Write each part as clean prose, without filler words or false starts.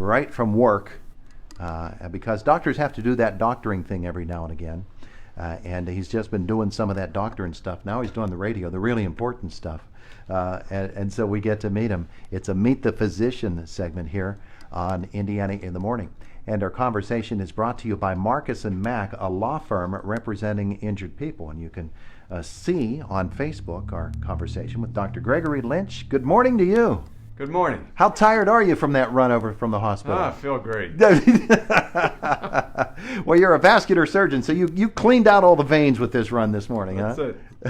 right from work, because doctors have to do that doctoring thing every now and again. And he's just been doing some of that doctoring stuff. Now he's doing the radio, the really important stuff. And so we get to meet him. It's a Meet the Physician segment here on Indiana in the Morning. And our conversation is brought to you by Marcus & Mack, a law firm representing injured people. And you can see on Facebook our conversation with Dr. Gregory Lynch. Good morning to you. Good morning. How tired are you from that run over from the hospital? I feel great. Well, you're a vascular surgeon, so you cleaned out all the veins with this run this morning, That's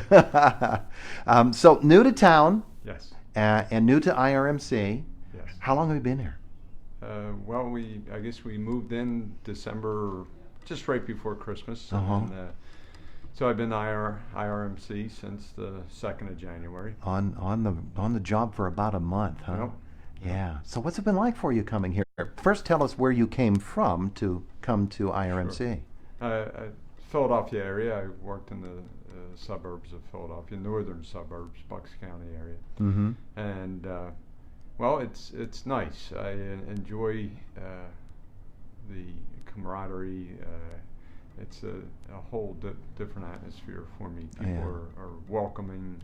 huh? It. So new to town. Yes. And new to IRMC. Yes. How long have you been here? Well, I guess we moved in December, just right before Christmas. Uh-huh. And, so I've been IRMC since the 2nd of January. On the job for about a month, huh? Yep. Yeah. So what's it been like for you coming here? First, tell us where you came from to come to IRMC. Sure. Philadelphia area. I worked in the suburbs of Philadelphia, northern suburbs, Bucks County area. Mm-hmm. And well, it's nice. I enjoy the camaraderie. It's a whole different atmosphere for me. People are welcoming,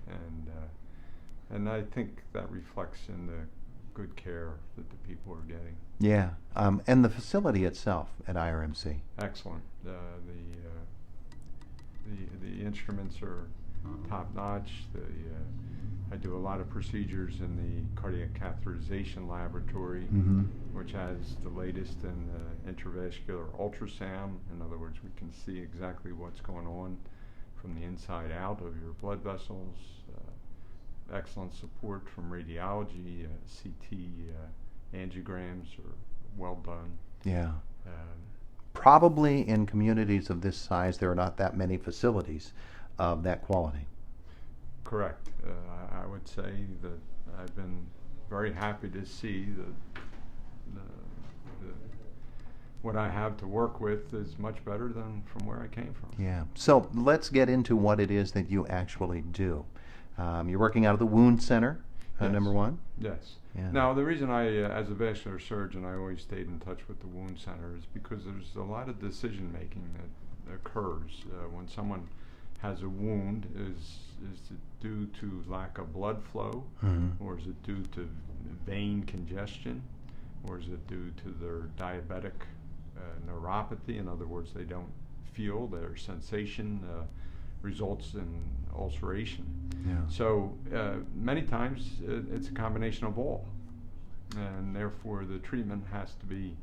and I think that reflects in the good care that the people are getting. Yeah, and the facility itself at IRMC. Excellent. The instruments are top notch. I do a lot of procedures in the cardiac catheterization laboratory, Mm-hmm. which has the latest in intravascular ultrasound. In other words, we can see exactly what's going on from the inside out of your blood vessels. Excellent support from radiology. CT angiograms are well done. Yeah. Probably in communities of this size, there are not that many facilities of that quality. Correct. I would say that I've been very happy to see that what I have to work with is much better than from where I came from. Yeah. So let's get into what it is that you actually do. You're working out of the wound center, Yes. number one. Yes. Yeah. Now, the reason as a vascular surgeon, I always stayed in touch with the wound center is because there's a lot of decision making that occurs when someone has a wound. Is it due to lack of blood flow, Mm-hmm. or is it due to vein congestion, or is it due to their diabetic neuropathy? In other words, they don't feel their sensation results in ulceration. Yeah. So many times it's a combination of all, and therefore the treatment has to be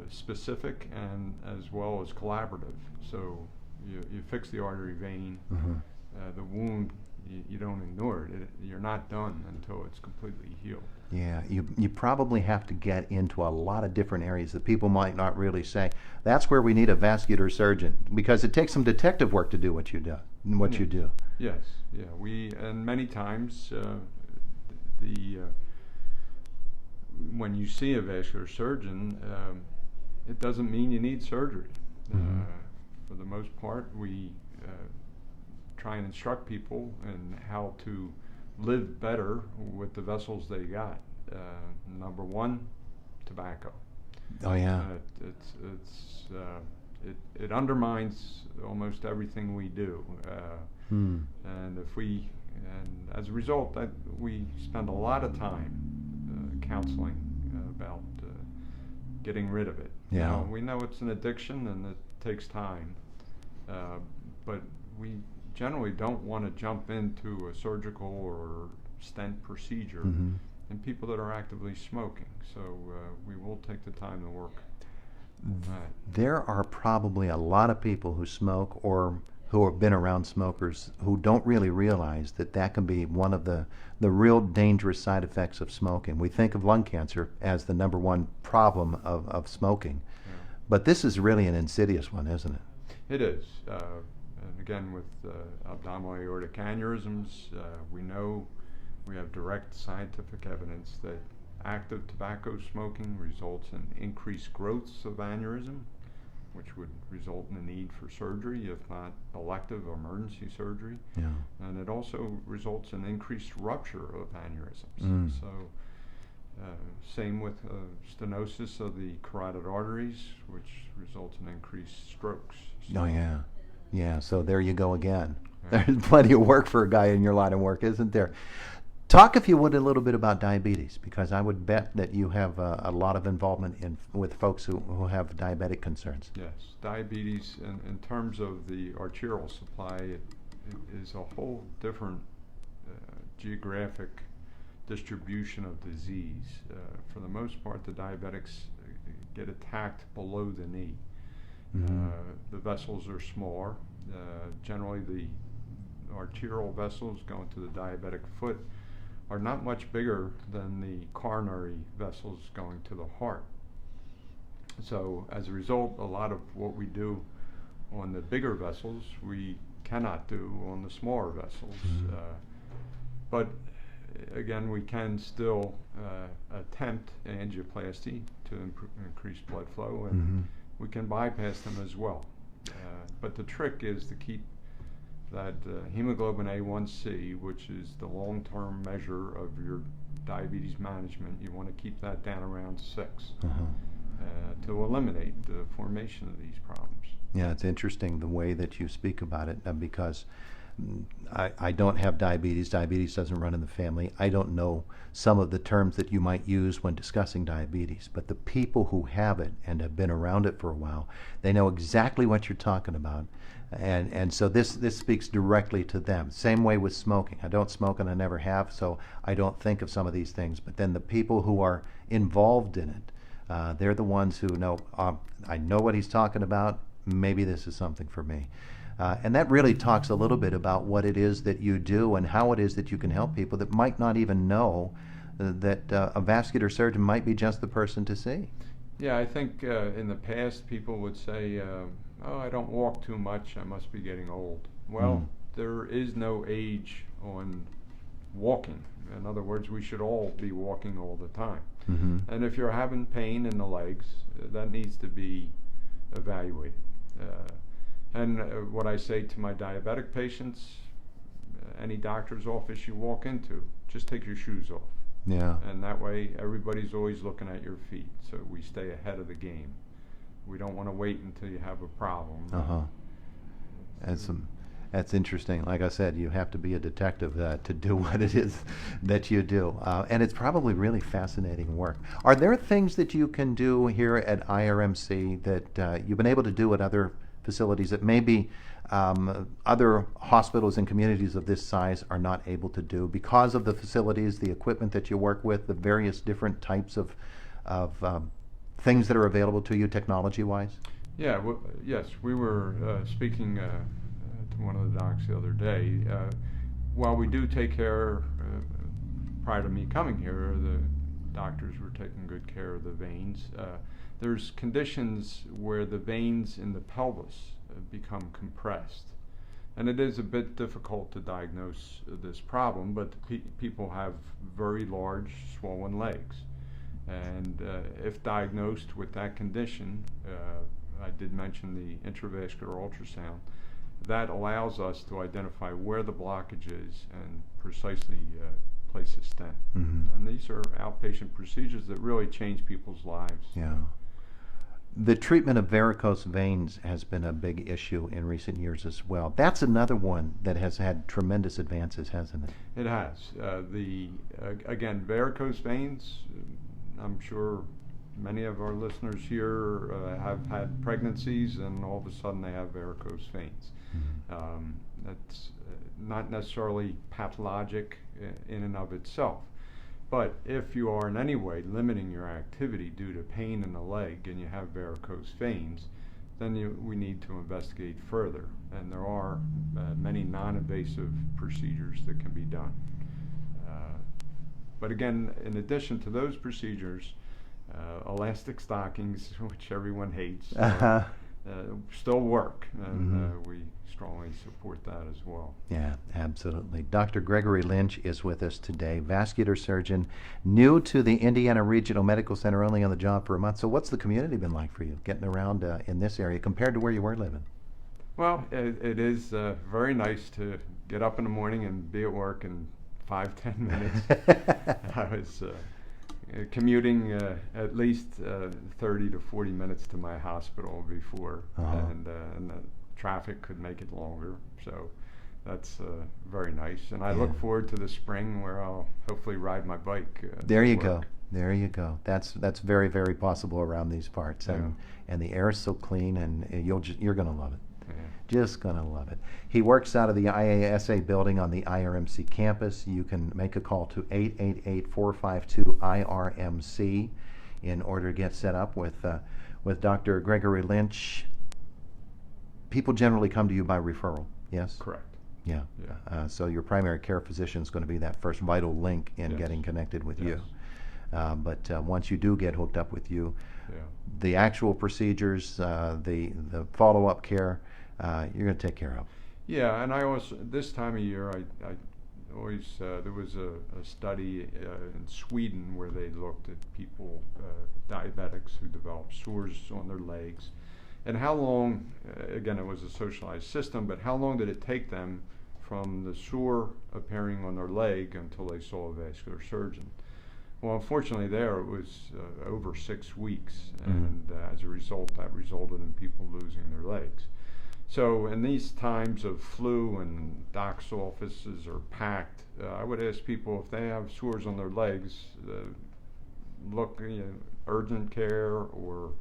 specific and as well as collaborative. So you fix the artery vein, Mm-hmm. the wound, you don't ignore it. You're not done until it's completely healed. Yeah, you probably have to get into a lot of different areas that people might not really say. That's where we need a vascular surgeon, because it takes some detective work to do what you do. You do. Yes, yeah. And many times when you see a vascular surgeon, it doesn't mean you need surgery. Mm-hmm. For the most part, we try and instruct people in how to live better with the vessels they got. Number one, tobacco. Oh yeah. It undermines almost everything we do, and as a result, we spend a lot of time counseling about getting rid of it. Yeah. Now, we know it's an addiction and it takes time, but we generally don't want to jump into a surgical or stent procedure Mm-hmm. in people that are actively smoking. So we will take the time to work. There are probably a lot of people who smoke or who have been around smokers who don't really realize that that can be one of the real dangerous side effects of smoking. We think of lung cancer as the number one problem of smoking, Yeah. but this is really an insidious one, isn't it? It is. And again, with abdominal aortic aneurysms, we know we have direct scientific evidence that active tobacco smoking results in increased growths of aneurysm, which would result in the need for surgery, if not elective or emergency surgery. Yeah. And it also results in increased rupture of aneurysms. Mm. So Same with stenosis of the carotid arteries, which results in increased strokes. Oh, yeah. Yeah, so there you go again. There's plenty of work for a guy in your line of work, isn't there? Talk, if you would, a little bit about diabetes, because I would bet that you have a lot of involvement with folks who have diabetic concerns. Yes, diabetes in terms of the arterial supply, it is a whole different geographic distribution of disease. For the most part, the diabetics get attacked below the knee. Mm-hmm. The vessels are smaller. Generally, the arterial vessels going to the diabetic foot are not much bigger than the coronary vessels going to the heart. So as a result, a lot of what we do on the bigger vessels, we cannot do on the smaller vessels. Mm-hmm. But again, we can still attempt angioplasty to increase blood flow, and Mm-hmm. we can bypass them as well. But the trick is to keep that hemoglobin A1C, which is the long-term measure of your diabetes management. You want to keep that down around 6 Uh-huh. to eliminate the formation of these problems. Yeah, it's interesting the way that you speak about it, because I don't have diabetes. Diabetes doesn't run in the family. I don't know some of the terms that you might use when discussing diabetes, but the people who have it and have been around it for a while, they know exactly what you're talking about. And so this speaks directly to them. Same way with smoking. I don't smoke and I never have, so I don't think of some of these things. But then the people who are involved in it, they're the ones who know, I know what he's talking about. Maybe this is something for me. And that really talks a little bit about what it is that you do and how it is that you can help people that might not even know that a vascular surgeon might be just the person to see. Yeah, I think in the past people would say, oh, I don't walk too much, I must be getting old. Well, there is no age on walking. In other words, we should all be walking all the time. Mm-hmm. And if you're having pain in the legs, that needs to be evaluated. And what I say to my diabetic patients, any doctor's office you walk into, just take your shoes off. Yeah. And that way everybody's always looking at your feet, so we stay ahead of the game. We don't want to wait until you have a problem. That's interesting. Like I said, you have to be a detective to do what it is that you do. And it's probably really fascinating work. Are there things that you can do here at IRMC that you've been able to do at other facilities that maybe other hospitals and communities of this size are not able to do because of the facilities, the equipment that you work with, the various different types of things that are available to you technology-wise? Yeah, well, yes, we were speaking to one of the docs the other day. While we do take care, prior to me coming here, the doctors were taking good care of the veins. There's conditions where the veins in the pelvis become compressed. And it is a bit difficult to diagnose this problem, but people have very large swollen legs. And if diagnosed with that condition, I did mention the intravascular ultrasound, that allows us to identify where the blockage is and precisely place a stent. Mm-hmm. And these are outpatient procedures that really change people's lives. Yeah. The treatment of varicose veins has been a big issue in recent years as well. That's another one that has had tremendous advances, hasn't it? It has. Again, varicose veins, I'm sure many of our listeners here have had pregnancies and all of a sudden they have varicose veins. Mm-hmm. That's not necessarily pathologic in and of itself. But if you are in any way limiting your activity due to pain in the leg and you have varicose veins, then we need to investigate further. And there are many non-invasive procedures that can be done. But again, in addition to those procedures, elastic stockings, which everyone hates, still work, and we strongly support that as well. Yeah, absolutely. Dr. Gregory Lynch is with us today, vascular surgeon, new to the Indiana Regional Medical Center, only on the job for a month. So what's the community been like for you, getting around in this area compared to where you were living? Well, it is very nice to get up in the morning and be at work in 5-10 minutes. I was commuting at least 30 to 40 minutes to my hospital before, and the traffic could make it longer. So that's very nice. And I look forward to the spring where I'll hopefully ride my bike. There to you work. go. There you go. That's very, very possible around these parts, and the air is so clean, and you're going to love it. Yeah. Just going to love it. He works out of the IASA building on the IRMC campus. You can make a call to 888-452-IRMC in order to get set up with Dr. Gregory Lynch. People generally come to you by referral, yes? Correct. Yeah. So your primary care physician is going to be that first vital link in getting connected with you. But once you do get hooked up with you, the actual procedures, the follow-up care, you're going to take care of. Yeah, and I also, this time of year, I always, there was a study in Sweden where they looked at people, diabetics who developed sores on their legs, and how long, again, it was a socialized system, but how long did it take them from the sore appearing on their leg until they saw a vascular surgeon? Well, unfortunately there it was over 6 weeks, and as a result that resulted in people losing their legs. So in these times of flu and doc's offices are packed, I would ask people if they have sores on their legs, look, urgent care or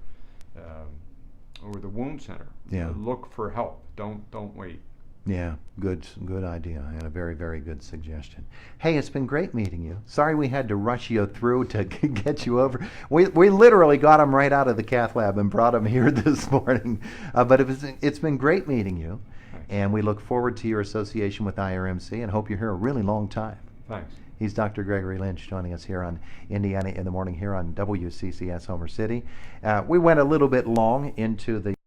the wound center. Look for help. Don't wait. Yeah, good idea, and a very, very good suggestion. Hey, it's been great meeting you. Sorry we had to rush you through to get you over. We literally got him right out of the cath lab and brought him here this morning. But it's been great meeting you, and we look forward to your association with IRMC and hope you're here a really long time. Thanks. He's Dr. Gregory Lynch joining us here on Indiana in the Morning here on WCCS Homer City. We went a little bit long into the